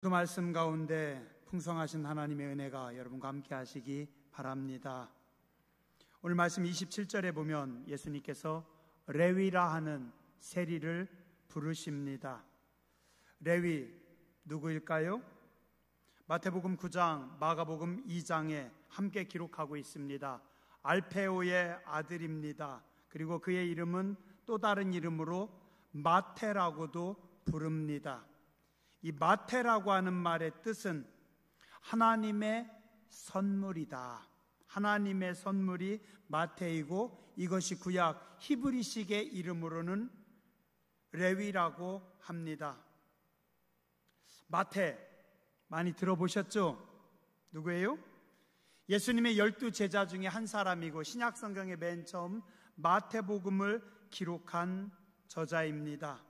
그 말씀 가운데 풍성하신 하나님의 은혜가 여러분과 함께 하시기 바랍니다. 오늘 말씀 27절에 보면 예수님께서 레위라 하는 세리를 부르십니다. 레위 누구일까요? 마태복음 9장, 마가복음 2장에 함께 기록하고 있습니다. 알페오의 아들입니다. 그리고 그의 이름은 또 다른 이름으로 마태라고도 부릅니다. 이 마태라고 하는 말의 뜻은 하나님의 선물이다. 하나님의 선물이 마태이고 이것이 구약 히브리식의 이름으로는 레위라고 합니다. 마태 많이 들어보셨죠? 누구예요? 예수님의 12제자 중에 한 사람이고 신약 성경의 맨 처음 마태복음을 기록한 저자입니다.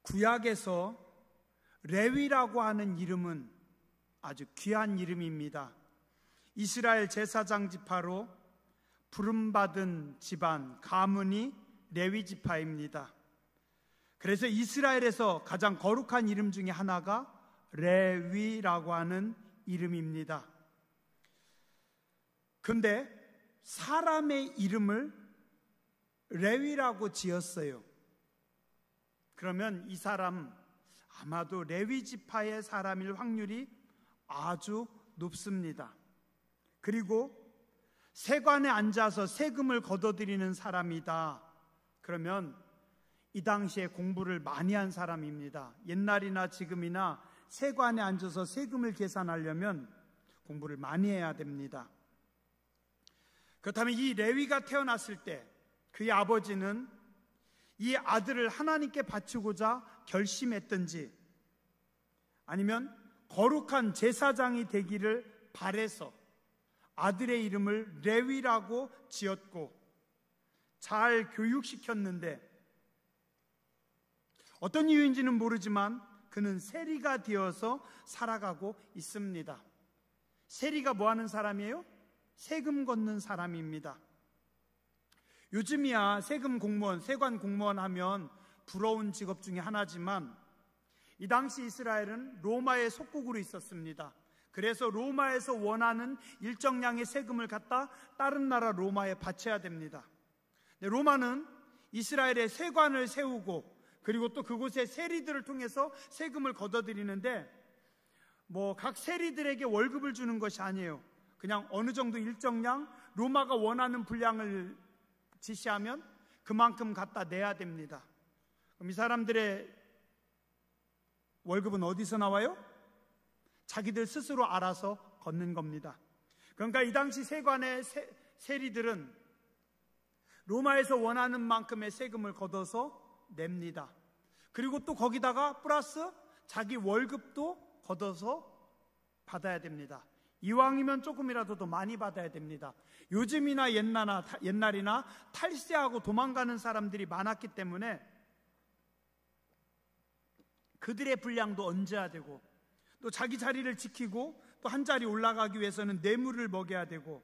구약에서 레위라고 하는 이름은 아주 귀한 이름입니다. 이스라엘 제사장 지파로 부름받은 집안 가문이 레위 지파입니다. 그래서 이스라엘에서 가장 거룩한 이름 중에 하나가 레위라고 하는 이름입니다. 그런데 사람의 이름을 레위라고 지었어요. 그러면 이 사람 아마도 레위 지파의 사람일 확률이 아주 높습니다. 그리고 세관에 앉아서 세금을 걷어들이는 사람이다. 그러면 이 당시에 공부를 많이 한 사람입니다. 옛날이나 지금이나 세관에 앉아서 세금을 계산하려면 공부를 많이 해야 됩니다. 그렇다면 이 레위가 태어났을 때 그의 아버지는 이 아들을 하나님께 바치고자 결심했든지 아니면 거룩한 제사장이 되기를 바래서 아들의 이름을 레위라고 지었고 잘 교육시켰는데 어떤 이유인지는 모르지만 그는 세리가 되어서 살아가고 있습니다. 세리가 뭐 하는 사람이에요? 세금 걷는 사람입니다. 요즘이야 세금 공무원, 세관 공무원 하면 부러운 직업 중에 하나지만 이 당시 이스라엘은 로마의 속국으로 있었습니다. 그래서 로마에서 원하는 일정량의 세금을 갖다 다른 나라 로마에 바쳐야 됩니다. 로마는 이스라엘의 세관을 세우고 그리고 또 그곳의 세리들을 통해서 세금을 걷어들이는데 각 세리들에게 월급을 주는 것이 아니에요. 그냥 어느 정도 일정량 로마가 원하는 분량을 지시하면 그만큼 갖다 내야 됩니다. 그럼 이 사람들의 월급은 어디서 나와요? 자기들 스스로 알아서 걷는 겁니다. 그러니까 이 당시 세관의 세리들은 로마에서 원하는 만큼의 세금을 걷어서 냅니다. 그리고 또 거기다가 플러스 자기 월급도 걷어서 받아야 됩니다. 이왕이면 조금이라도 더 많이 받아야 됩니다. 요즘이나 옛날이나 탈세하고 도망가는 사람들이 많았기 때문에 그들의 분량도 얹어야 되고 또 자기 자리를 지키고 또 한 자리 올라가기 위해서는 뇌물을 먹여야 되고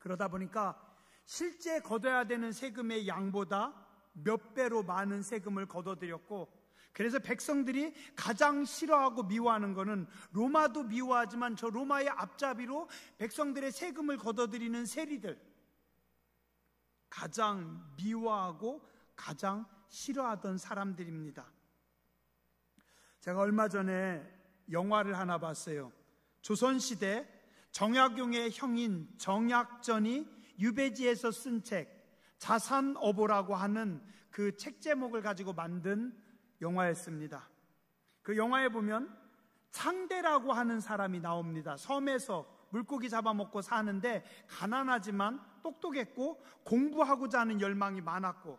그러다 보니까 실제 걷어야 되는 세금의 양보다 몇 배로 많은 세금을 걷어들였고 그래서 백성들이 가장 싫어하고 미워하는 것은 로마도 미워하지만 저 로마의 앞잡이로 백성들의 세금을 걷어들이는 세리들 가장 미워하고 가장 싫어하던 사람들입니다. 제가 얼마 전에 영화를 하나 봤어요. 조선시대 정약용의 형인 정약전이 유배지에서 쓴 책 자산어보라고 하는 그 책 제목을 가지고 만든 영화였습니다. 그 영화에 보면 창대라고 하는 사람이 나옵니다. 섬에서 물고기 잡아먹고 사는데 가난하지만 똑똑했고 공부하고자 하는 열망이 많았고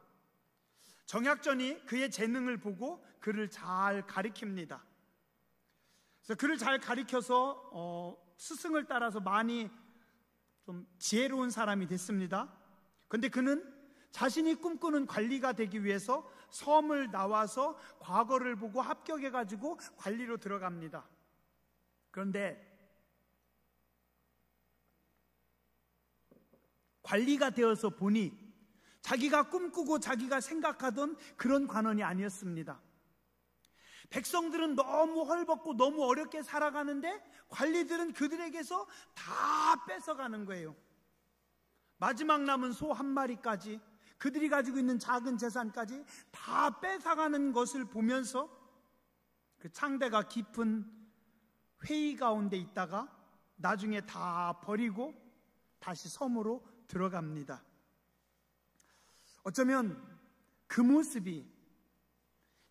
정약전이 그의 재능을 보고 그를 잘 가리킵니다. 그래서 그를 잘 가리켜서 스승을 따라서 많이 좀 지혜로운 사람이 됐습니다. 그런데 그는 자신이 꿈꾸는 관리가 되기 위해서 섬을 나와서 과거를 보고 합격해가지고 관리로 들어갑니다. 그런데 관리가 되어서 보니 자기가 꿈꾸고 자기가 생각하던 그런 관원이 아니었습니다. 백성들은 너무 헐벗고 너무 어렵게 살아가는데 관리들은 그들에게서 다 뺏어가는 거예요. 마지막 남은 소 한 마리까지, 그들이 가지고 있는 작은 재산까지 다 뺏어가는 것을 보면서 그 창대가 깊은 회의 가운데 있다가 나중에 다 버리고 다시 섬으로 들어갑니다. 어쩌면 그 모습이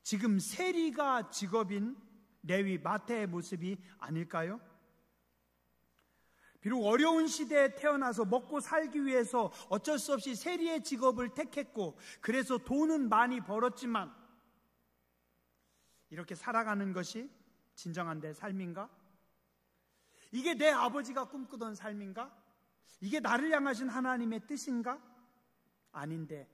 지금 세리가 직업인 레위 마태의 모습이 아닐까요? 비록 어려운 시대에 태어나서 먹고 살기 위해서 어쩔 수 없이 세리의 직업을 택했고 그래서 돈은 많이 벌었지만 이렇게 살아가는 것이 진정한 내 삶인가? 이게 내 아버지가 꿈꾸던 삶인가? 이게 나를 향하신 하나님의 뜻인가? 아닌데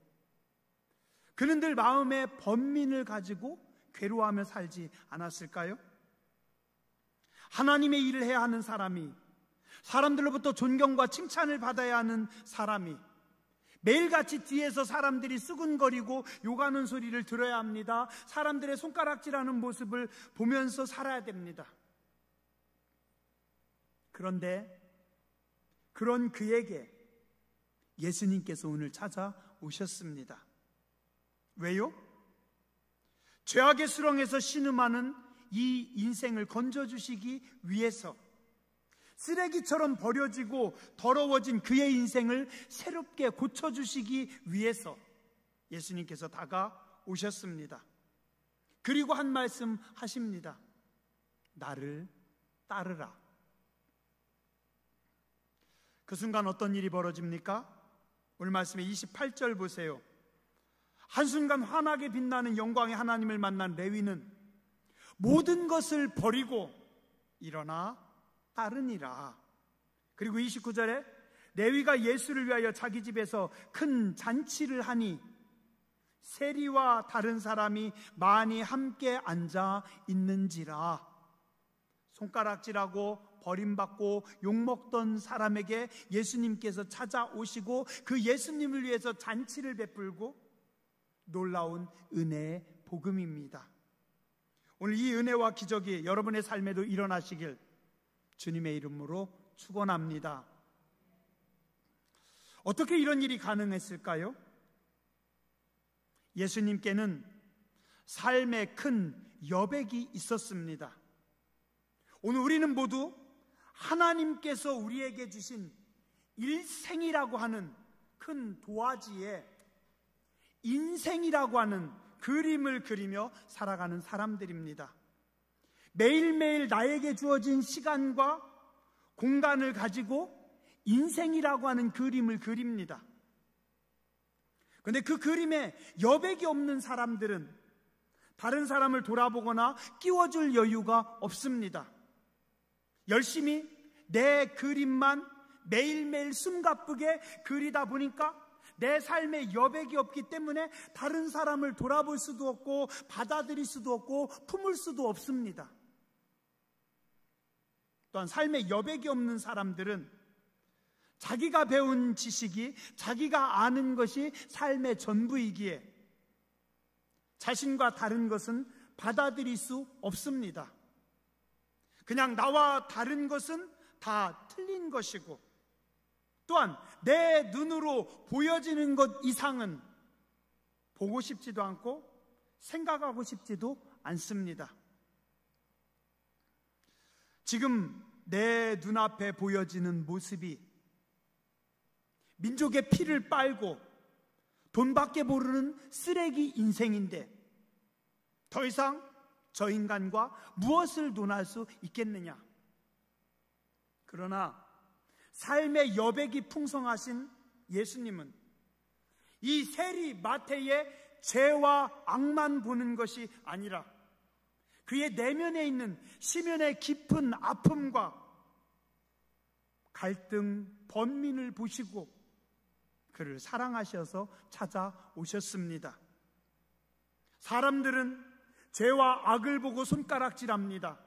그는 늘 마음에 번민을 가지고 괴로워하며 살지 않았을까요? 하나님의 일을 해야 하는 사람이, 사람들로부터 존경과 칭찬을 받아야 하는 사람이 매일같이 뒤에서 사람들이 수군거리고 욕하는 소리를 들어야 합니다. 사람들의 손가락질하는 모습을 보면서 살아야 됩니다. 그런데 그런 그에게 예수님께서 오늘 찾아오셨습니다. 왜요? 죄악의 수렁에서 신음하는 이 인생을 건져주시기 위해서, 쓰레기처럼 버려지고 더러워진 그의 인생을 새롭게 고쳐주시기 위해서 예수님께서 다가오셨습니다. 그리고 한 말씀 하십니다. 나를 따르라. 그 순간 어떤 일이 벌어집니까? 오늘 말씀의 28절 보세요. 한순간 환하게 빛나는 영광의 하나님을 만난 레위는 모든 것을 버리고 일어나 따르니라. 그리고 29절에 레위가 예수를 위하여 자기 집에서 큰 잔치를 하니 세리와 다른 사람이 많이 함께 앉아 있는지라. 손가락질하고 버림받고 욕먹던 사람에게 예수님께서 찾아오시고 그 예수님을 위해서 잔치를 베풀고 놀라운 은혜의 복음입니다. 오늘 이 은혜와 기적이 여러분의 삶에도 일어나시길 주님의 이름으로 축원합니다. 어떻게 이런 일이 가능했을까요? 예수님께는 삶의 큰 여백이 있었습니다. 오늘 우리는 모두 하나님께서 우리에게 주신 일생이라고 하는 큰 도화지에 인생이라고 하는 그림을 그리며 살아가는 사람들입니다. 매일매일 나에게 주어진 시간과 공간을 가지고 인생이라고 하는 그림을 그립니다. 그런데 그 그림에 여백이 없는 사람들은 다른 사람을 돌아보거나 끼워줄 여유가 없습니다. 열심히 내 그림만 매일매일 숨가쁘게 그리다 보니까 내 삶에 여백이 없기 때문에 다른 사람을 돌아볼 수도 없고 받아들일 수도 없고 품을 수도 없습니다. 또한 삶에 여백이 없는 사람들은 자기가 배운 지식이, 자기가 아는 것이 삶의 전부이기에 자신과 다른 것은 받아들일 수 없습니다. 그냥 나와 다른 것은 다 틀린 것이고, 또한 내 눈으로 보여지는 것 이상은 보고 싶지도 않고 생각하고 싶지도 않습니다. 지금 내 눈앞에 보여지는 모습이 민족의 피를 빨고 돈밖에 모르는 쓰레기 인생인데 더 이상 저 인간과 무엇을 논할 수 있겠느냐? 그러나 삶의 여백이 풍성하신 예수님은 이 세리 마태의 죄와 악만 보는 것이 아니라 그의 내면에 있는 심연의 깊은 아픔과 갈등, 번민을 보시고 그를 사랑하셔서 찾아오셨습니다. 사람들은 죄와 악을 보고 손가락질합니다.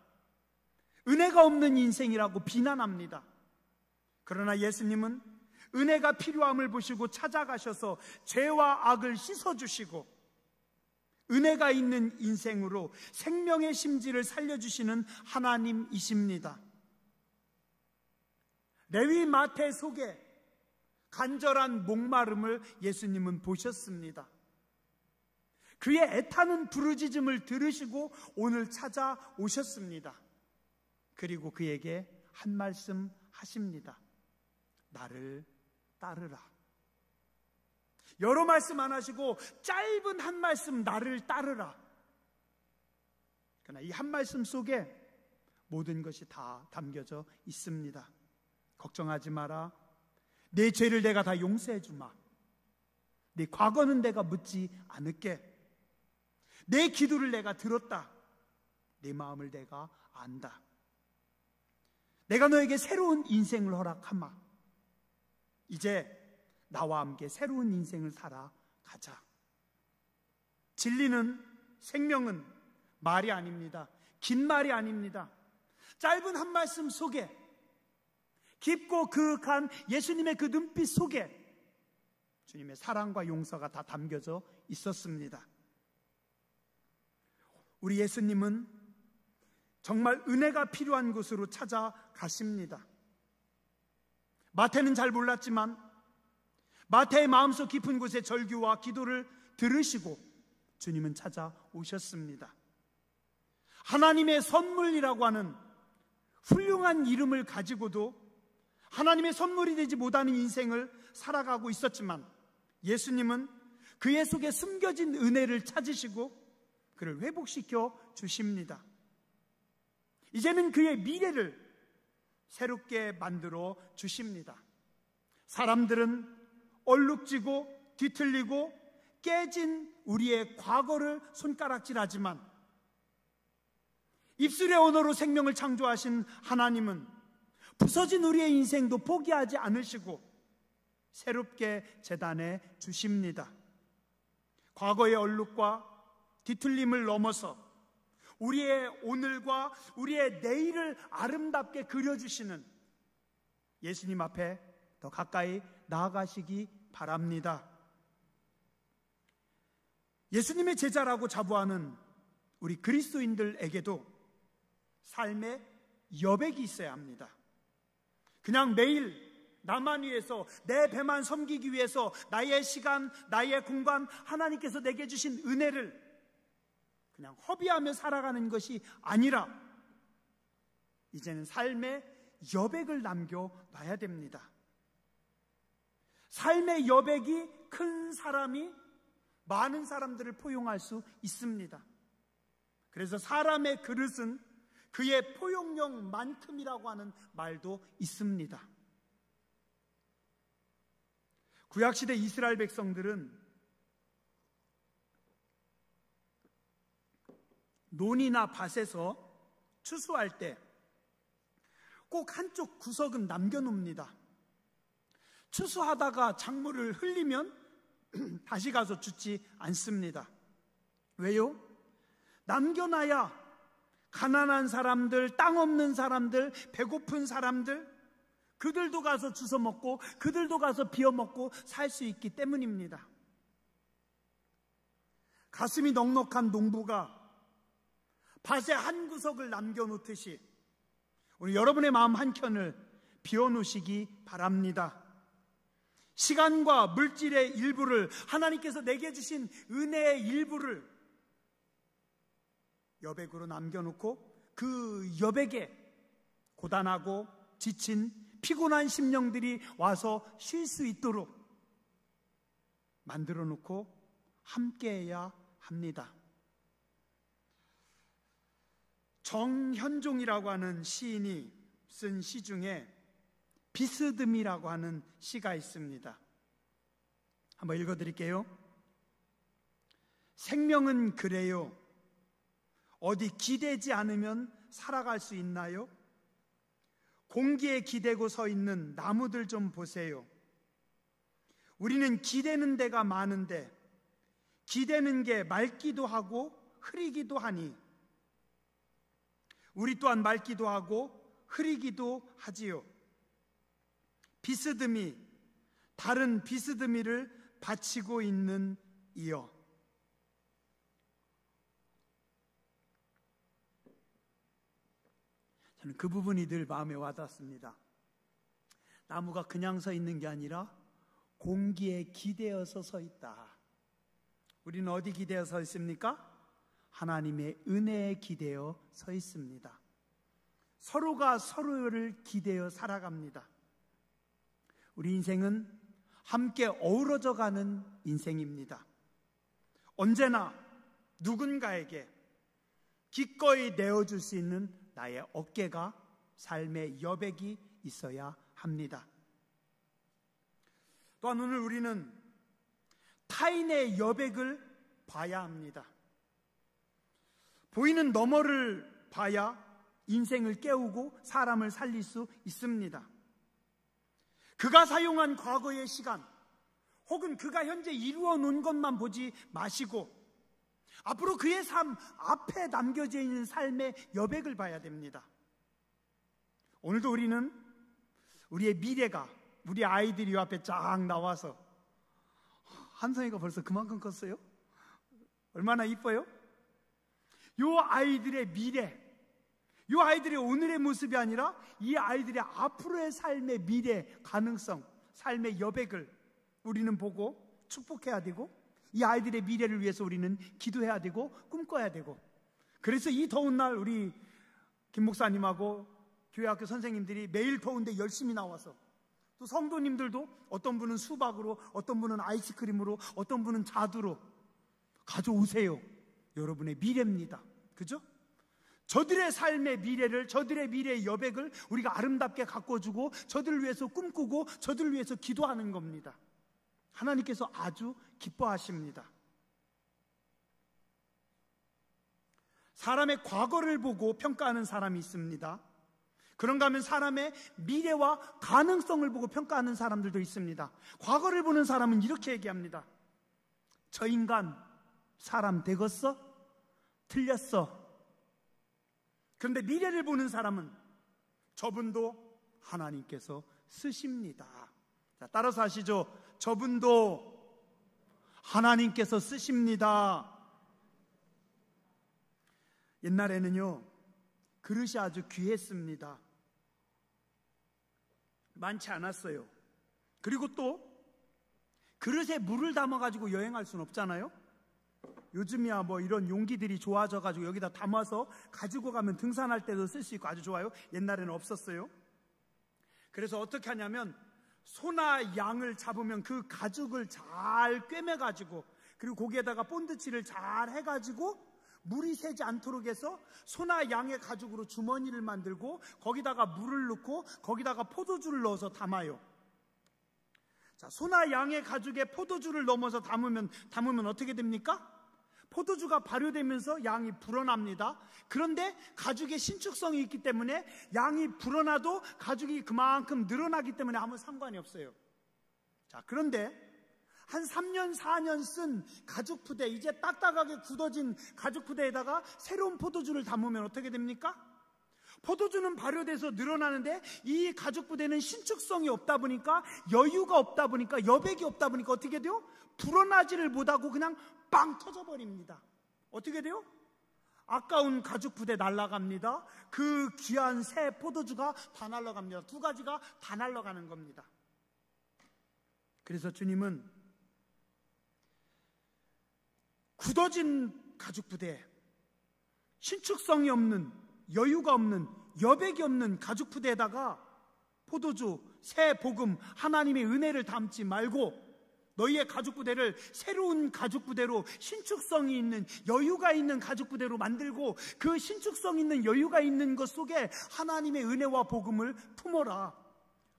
은혜가 없는 인생이라고 비난합니다. 그러나 예수님은 은혜가 필요함을 보시고 찾아가셔서 죄와 악을 씻어주시고 은혜가 있는 인생으로 생명의 심지를 살려주시는 하나님이십니다. 레위 마태 속에 간절한 목마름을 예수님은 보셨습니다. 그의 애타는 부르짖음을 들으시고 오늘 찾아오셨습니다. 그리고 그에게 한 말씀 하십니다. 나를 따르라. 여러 말씀 안 하시고 짧은 한 말씀, 나를 따르라. 그러나 이 한 말씀 속에 모든 것이 다 담겨져 있습니다. 걱정하지 마라. 내 죄를 내가 다 용서해 주마. 내 과거는 내가 묻지 않을게. 내 기도를 내가 들었다. 내 마음을 내가 안다. 내가 너에게 새로운 인생을 허락하마. 이제 나와 함께 새로운 인생을 살아가자. 진리는, 생명은 말이 아닙니다. 긴 말이 아닙니다. 짧은 한 말씀 속에, 깊고 그윽한 예수님의 그 눈빛 속에 주님의 사랑과 용서가 다 담겨져 있었습니다. 우리 예수님은 정말 은혜가 필요한 곳으로 찾아가십니다. 마태는 잘 몰랐지만 마태의 마음속 깊은 곳에 절규와 기도를 들으시고 주님은 찾아오셨습니다. 하나님의 선물이라고 하는 훌륭한 이름을 가지고도 하나님의 선물이 되지 못하는 인생을 살아가고 있었지만 예수님은 그의 속에 숨겨진 은혜를 찾으시고 그를 회복시켜 주십니다. 이제는 그의 미래를 새롭게 만들어 주십니다. 사람들은 얼룩지고 뒤틀리고 깨진 우리의 과거를 손가락질하지만 입술의 언어로 생명을 창조하신 하나님은 부서진 우리의 인생도 포기하지 않으시고 새롭게 재단해 주십니다. 과거의 얼룩과 뒤틀림을 넘어서 우리의 오늘과 우리의 내일을 아름답게 그려주시는 예수님 앞에 더 가까이 나아가시기 바랍니다. 예수님의 제자라고 자부하는 우리 그리스도인들에게도 삶의 여백이 있어야 합니다. 그냥 매일 나만 위해서, 내 배만 섬기기 위해서 나의 시간, 나의 공간, 하나님께서 내게 주신 은혜를 그냥 허비하며 살아가는 것이 아니라 이제는 삶의 여백을 남겨놔야 됩니다. 삶의 여백이 큰 사람이 많은 사람들을 포용할 수 있습니다. 그래서 사람의 그릇은 그의 포용력만큼이라고 하는 말도 있습니다. 구약시대 이스라엘 백성들은 논이나 밭에서 추수할 때 꼭 한쪽 구석은 남겨놓습니다. 추수하다가 작물을 흘리면 다시 가서 줍지 않습니다. 왜요? 남겨놔야 가난한 사람들, 땅 없는 사람들, 배고픈 사람들, 그들도 가서 주워 먹고 그들도 가서 비워 먹고 살 수 있기 때문입니다. 가슴이 넉넉한 농부가 밭의 한 구석을 남겨놓듯이 우리 여러분의 마음 한켠을 비워놓으시기 바랍니다. 시간과 물질의 일부를, 하나님께서 내게 주신 은혜의 일부를 여백으로 남겨놓고 그 여백에 고단하고 지친 피곤한 심령들이 와서 쉴 수 있도록 만들어 놓고 함께해야 합니다. 정현종이라고 하는 시인이 쓴 시 중에 비스듬이라고 하는 시가 있습니다. 한번 읽어드릴게요. 생명은 그래요. 어디 기대지 않으면 살아갈 수 있나요? 공기에 기대고 서 있는 나무들 좀 보세요. 우리는 기대는 데가 많은데 기대는 게 맑기도 하고 흐리기도 하니 우리 또한 맑기도 하고 흐리기도 하지요. 비스듬히 다른 비스듬히를 바치고 있는 이여. 저는 그 부분이 늘 마음에 와닿습니다. 나무가 그냥 서 있는 게 아니라 공기에 기대어서 서 있다. 우리는 어디 기대어 서 있습니까? 하나님의 은혜에 기대어 서 있습니다. 서로가 서로를 기대어 살아갑니다. 우리 인생은 함께 어우러져 가는 인생입니다. 언제나 누군가에게 기꺼이 내어줄 수 있는 나의 어깨가, 삶의 여백이 있어야 합니다. 또한 오늘 우리는 타인의 여백을 봐야 합니다. 보이는 너머를 봐야 인생을 깨우고 사람을 살릴 수 있습니다. 그가 사용한 과거의 시간, 혹은 그가 현재 이루어 놓은 것만 보지 마시고 앞으로 그의 삶 앞에 남겨져 있는 삶의 여백을 봐야 됩니다. 오늘도 우리는 우리의 미래가, 우리 아이들이 앞에 쫙 나와서, 한성이가 벌써 그만큼 컸어요? 얼마나 이뻐요? 이 아이들의 미래, 이 아이들의 오늘의 모습이 아니라 이 아이들의 앞으로의 삶의 미래, 가능성, 삶의 여백을 우리는 보고 축복해야 되고, 이 아이들의 미래를 위해서 우리는 기도해야 되고 꿈꿔야 되고, 그래서 이 더운 날 우리 김 목사님하고 교회학교 선생님들이 매일 더운데 열심히 나와서, 또 성도님들도 어떤 분은 수박으로, 어떤 분은 아이스크림으로, 어떤 분은 자두로 가져오세요. 여러분의 미래입니다. 그죠? 저들의 삶의 미래를, 저들의 미래의 여백을 우리가 아름답게 가꿔주고 저들을 위해서 꿈꾸고 저들을 위해서 기도하는 겁니다. 하나님께서 아주 기뻐하십니다. 사람의 과거를 보고 평가하는 사람이 있습니다. 그런가 하면 사람의 미래와 가능성을 보고 평가하는 사람들도 있습니다. 과거를 보는 사람은 이렇게 얘기합니다. 저 인간 사람 되겠어? 틀렸어. 그런데 미래를 보는 사람은 저분도 하나님께서 쓰십니다. 자, 따라서 하시죠. 저분도 하나님께서 쓰십니다. 옛날에는요, 그릇이 아주 귀했습니다. 많지 않았어요. 그리고 또 그릇에 물을 담아가지고 여행할 수는 없잖아요. 요즘이야 뭐 이런 용기들이 좋아져가지고 여기다 담아서 가지고 가면 등산할 때도 쓸 수 있고 아주 좋아요. 옛날에는 없었어요. 그래서 어떻게 하냐면 소나 양을 잡으면 그 가죽을 잘 꿰매가지고, 그리고 거기에다가 본드칠을 잘 해가지고 물이 새지 않도록 해서 소나 양의 가죽으로 주머니를 만들고 거기다가 물을 넣고 거기다가 포도주를 넣어서 담아요. 자, 소나 양의 가죽에 포도주를 넣어서 담으면 어떻게 됩니까? 포도주가 발효되면서 양이 불어납니다. 그런데 가죽에 신축성이 있기 때문에 양이 불어나도 가죽이 그만큼 늘어나기 때문에 아무 상관이 없어요. 자, 그런데 한 3년, 4년 쓴 가죽 푸대, 이제 딱딱하게 굳어진 가죽 푸대에다가 새로운 포도주를 담으면 어떻게 됩니까? 포도주는 발효돼서 늘어나는데 이 가죽 푸대는 신축성이 없다 보니까, 여유가 없다 보니까, 여백이 없다 보니까 어떻게 돼요? 불어나지를 못하고 그냥 빵 터져버립니다. 어떻게 돼요? 아까운 가죽 푸대 날아갑니다. 그 귀한 새 포도주가 다 날아갑니다. 두 가지가 다 날아가는 겁니다. 그래서 주님은 굳어진 가죽 부대, 신축성이 없는, 여유가 없는, 여백이 없는 가죽 부대에다가 포도주, 새 복음, 하나님의 은혜를 담지 말고 너희의 가죽 부대를 새로운 가죽 부대로, 신축성이 있는, 여유가 있는 가죽 부대로 만들고 그 신축성 있는, 여유가 있는 것 속에 하나님의 은혜와 복음을 품어라.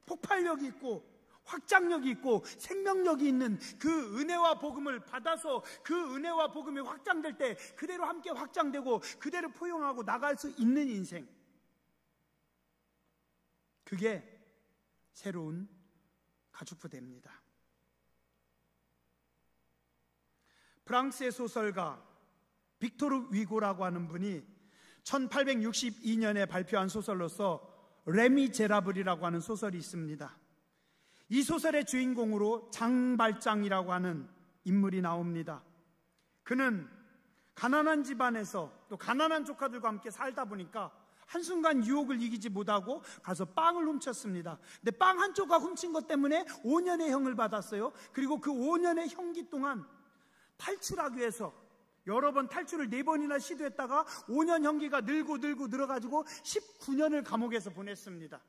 폭발력이 있고 확장력이 있고 생명력이 있는 그 은혜와 복음을 받아서 그 은혜와 복음이 확장될 때 그대로 함께 확장되고 그대로 포용하고 나갈 수 있는 인생, 그게 새로운 가죽부대입니다. 프랑스의 소설가 빅토르 위고라고 하는 분이 1862년에 발표한 소설로서 레미제라블이라고 하는 소설이 있습니다. 이 소설의 주인공으로 장발장이라고 하는 인물이 나옵니다. 그는 가난한 집안에서 또 가난한 조카들과 함께 살다 보니까 한순간 유혹을 이기지 못하고 가서 빵을 훔쳤습니다. 근데 빵 한 조각 훔친 것 때문에 5년의 형을 받았어요. 그리고 그 5년의 형기 동안 탈출하기 위해서 여러 번 탈출을 4번이나 시도했다가 5년 형기가 늘고 늘어가지고 19년을 감옥에서 보냈습니다.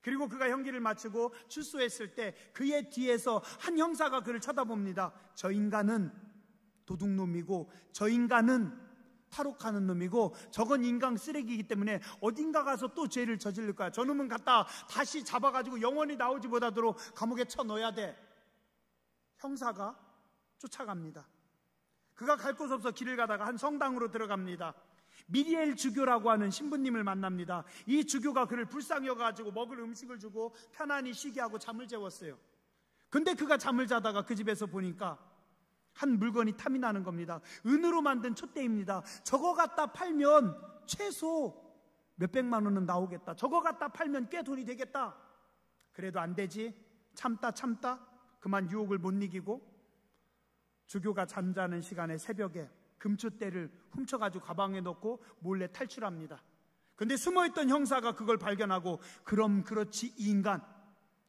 그리고 그가 형기를 마치고 출소했을 때 그의 뒤에서 한 형사가 그를 쳐다봅니다. 저 인간은 도둑놈이고 저 인간은 탈옥하는 놈이고 저건 인간 쓰레기이기 때문에 어딘가 가서 또 죄를 저지를 거야. 저놈은 갖다 다시 잡아가지고 영원히 나오지 못하도록 감옥에 쳐넣어야 돼. 형사가 쫓아갑니다. 그가 갈 곳 없어 길을 가다가 한 성당으로 들어갑니다. 미리엘 주교라고 하는 신부님을 만납니다. 이 주교가 그를 불쌍히 여가지고 먹을 음식을 주고 편안히 쉬게 하고 잠을 재웠어요. 근데 그가 잠을 자다가 그 집에서 보니까 한 물건이 탐이 나는 겁니다. 은으로 만든 촛대입니다. 저거 갖다 팔면 최소 몇백만 원은 나오겠다. 저거 갖다 팔면 꽤 돈이 되겠다. 그래도 안 되지. 참다 그만 유혹을 못 이기고 주교가 잠자는 시간에 새벽에 금촛대를 훔쳐가지고 가방에 넣고 몰래 탈출합니다. 근데 숨어있던 형사가 그걸 발견하고 그럼 그렇지 이 인간,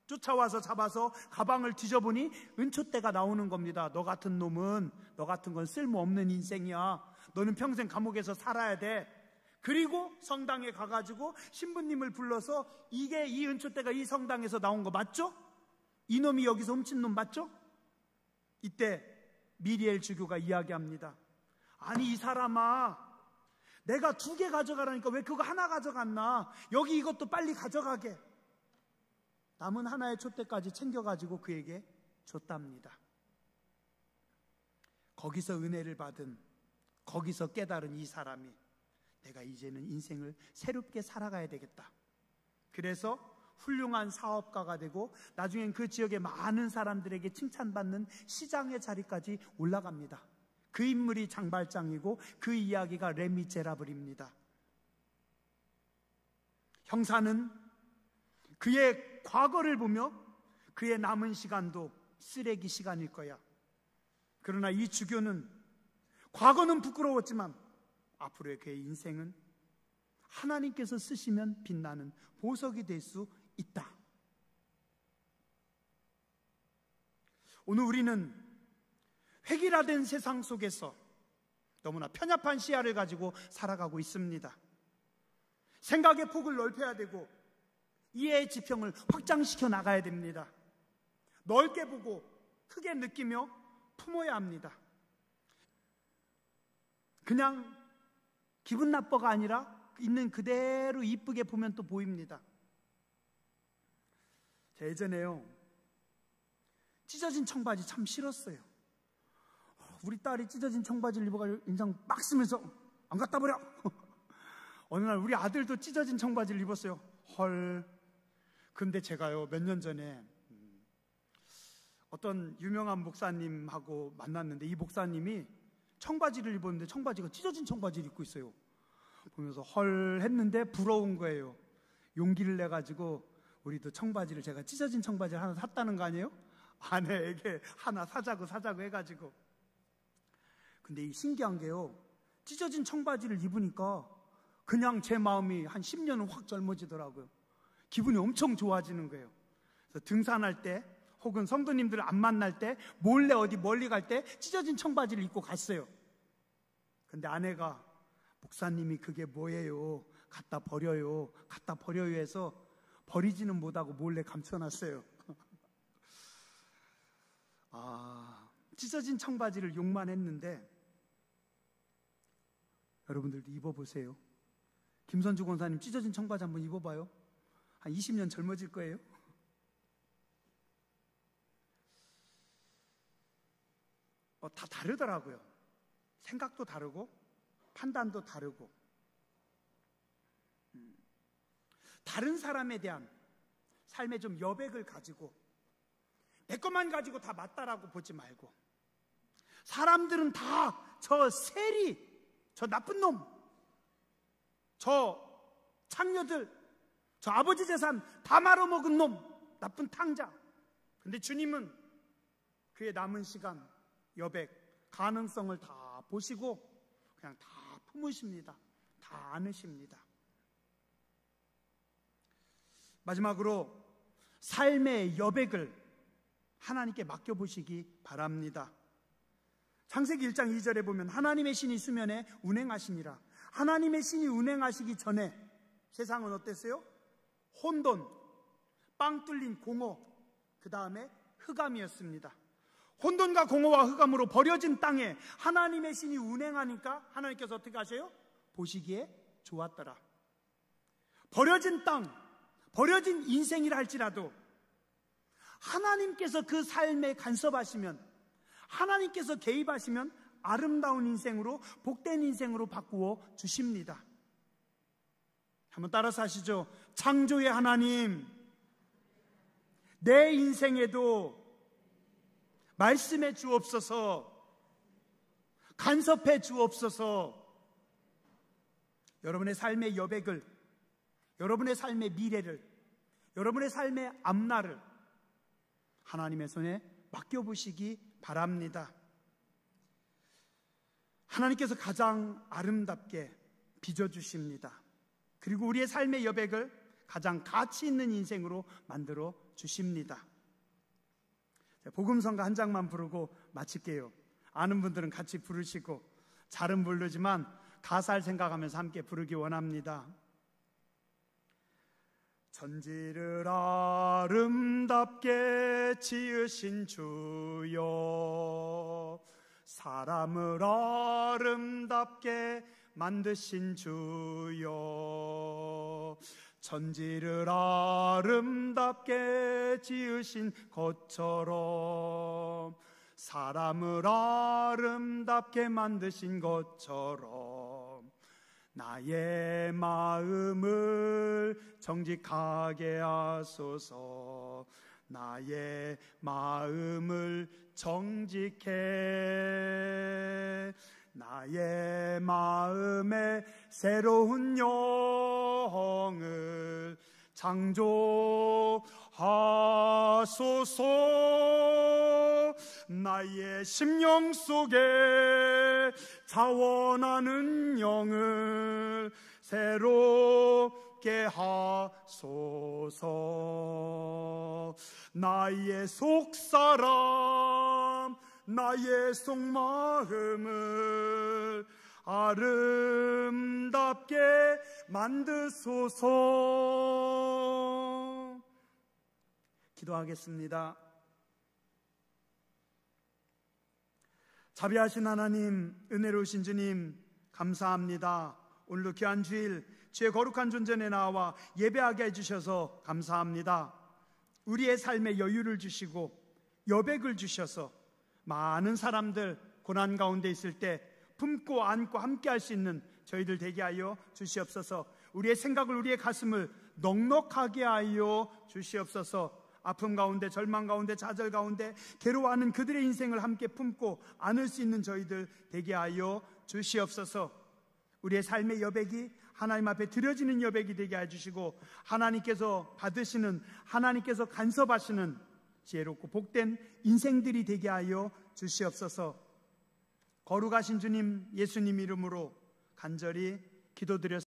쫓아와서 잡아서 가방을 뒤져보니 은촛대가 나오는 겁니다. 너 같은 놈은, 너 같은 건 쓸모없는 인생이야. 너는 평생 감옥에서 살아야 돼. 그리고 성당에 가가지고 신부님을 불러서 이게 이 은촛대가 이 성당에서 나온 거 맞죠? 이놈이 여기서 훔친 놈 맞죠? 이때 미리엘 주교가 이야기합니다. 아니 이 사람아, 내가 2개 가져가라니까 왜 그거 하나 가져갔나? 여기 이것도 빨리 가져가게. 남은 하나의 촛대까지 챙겨가지고 그에게 줬답니다. 거기서 은혜를 받은, 거기서 깨달은 이 사람이 내가 이제는 인생을 새롭게 살아가야 되겠다. 그래서 훌륭한 사업가가 되고 나중엔 그 지역의 많은 사람들에게 칭찬받는 시장의 자리까지 올라갑니다. 그 인물이 장발장이고 그 이야기가 레미제라블입니다. 형사는 그의 과거를 보며 그의 남은 시간도 쓰레기 시간일 거야. 그러나 이 주교는 과거는 부끄러웠지만 앞으로의 그의 인생은 하나님께서 쓰시면 빛나는 보석이 될 수 있다. 오늘 우리는 획일화된 세상 속에서 너무나 편협한 시야를 가지고 살아가고 있습니다. 생각의 폭을 넓혀야 되고 이해의 지평을 확장시켜 나가야 됩니다. 넓게 보고 크게 느끼며 품어야 합니다. 그냥 기분 나빠가 아니라 있는 그대로 이쁘게 보면 또 보입니다. 예전에요, 찢어진 청바지 참 싫었어요. 우리 딸이 찢어진 청바지를 입어가지고 인상 막 쓰면서 안 갖다 버려. 어느 날 우리 아들도 찢어진 청바지를 입었어요. 헐. 근데 제가요, 몇 년 전에 어떤 유명한 목사님하고 만났는데 이 목사님이 청바지를 입었는데 청바지가 찢어진 청바지를 입고 있어요. 보면서 헐 했는데 부러운 거예요. 용기를 내가지고 우리도 청바지를, 제가 찢어진 청바지를 하나 샀다는 거 아니에요? 아내에게 하나 사자고 해가지고. 근데 이 신기한 게요, 찢어진 청바지를 입으니까 그냥 제 마음이 한 10년은 확 젊어지더라고요. 기분이 엄청 좋아지는 거예요. 그래서 등산할 때 혹은 성도님들을 안 만날 때 몰래 어디 멀리 갈 때 찢어진 청바지를 입고 갔어요. 근데 아내가 목사님이 그게 뭐예요? 갖다 버려요. 갖다 버려요 해서 버리지는 못하고 몰래 감춰놨어요. 찢어진 청바지를 욕만 했는데 여러분들도 입어보세요. 김선주 권사님 찢어진 청바지 한번 입어봐요. 한 20년 젊어질 거예요. 다 다르더라고요. 생각도 다르고 판단도 다르고 다른 사람에 대한 삶의 좀 여백을 가지고 내 것만 가지고 다 맞다라고 보지 말고, 사람들은 다 저 세리, 저 나쁜 놈, 저 창녀들, 저 아버지 재산 다 말아먹은 놈, 나쁜 탕자. 근데 주님은 그의 남은 시간, 여백, 가능성을 다 보시고 그냥 다 품으십니다. 다 안으십니다. 마지막으로 삶의 여백을 하나님께 맡겨보시기 바랍니다. 창세기 1장 2절에 보면 하나님의 신이 수면에 운행하시니라. 하나님의 신이 운행하시기 전에 세상은 어땠어요? 혼돈, 빵 뚫린 공허, 그 다음에 흑암이었습니다. 혼돈과 공허와 흑암으로 버려진 땅에 하나님의 신이 운행하니까 하나님께서 어떻게 하세요? 보시기에 좋았더라. 버려진 땅, 버려진 인생이라 할지라도 하나님께서 그 삶에 간섭하시면, 하나님께서 개입하시면 아름다운 인생으로, 복된 인생으로 바꾸어 주십니다. 한번 따라서 하시죠. 창조의 하나님, 내 인생에도 말씀해 주옵소서, 간섭해 주옵소서. 여러분의 삶의 여백을, 여러분의 삶의 미래를, 여러분의 삶의 앞날을 하나님의 손에 맡겨보시기 바랍니다. 하나님께서 가장 아름답게 빚어주십니다. 그리고 우리의 삶의 여백을 가장 가치 있는 인생으로 만들어 주십니다. 복음성가 한 장만 부르고 마칠게요. 아는 분들은 같이 부르시고, 잘은 모르지만 가사를 생각하면서 함께 부르기 원합니다. 천지를 아름답게 지으신 주여, 사람을 아름답게 만드신 주여, 천지를 아름답게 지으신 것처럼, 사람을 아름답게 만드신 것처럼 나의 마음을 정직하게 하소서. 나의 마음을 정직해 나의 마음에 새로운 영을 창조하소서. 나의 심령 속에 자원하는 영을 새롭게 하소서. 나의 속사람, 나의 속마음을 아름답게 만드소서. 기도하겠습니다. 자비하신 하나님, 은혜로우신 주님, 감사합니다. 오늘도 귀한 주일, 주의 거룩한 존전에 나와 예배하게 해주셔서 감사합니다. 우리의 삶에 여유를 주시고 여백을 주셔서 많은 사람들 고난 가운데 있을 때 품고 안고 함께 할 수 있는 저희들 되게 하여 주시옵소서. 우리의 생각을, 우리의 가슴을 넉넉하게 하여 주시옵소서. 아픔 가운데, 절망 가운데, 좌절 가운데 괴로워하는 그들의 인생을 함께 품고 안을 수 있는 저희들 되게 하여 주시옵소서. 우리의 삶의 여백이 하나님 앞에 드려지는 여백이 되게 해주시고, 하나님께서 받으시는, 하나님께서 간섭하시는 지혜롭고 복된 인생들이 되게 하여 주시옵소서. 거룩하신 주님, 예수님 이름으로 간절히 기도드렸습니다.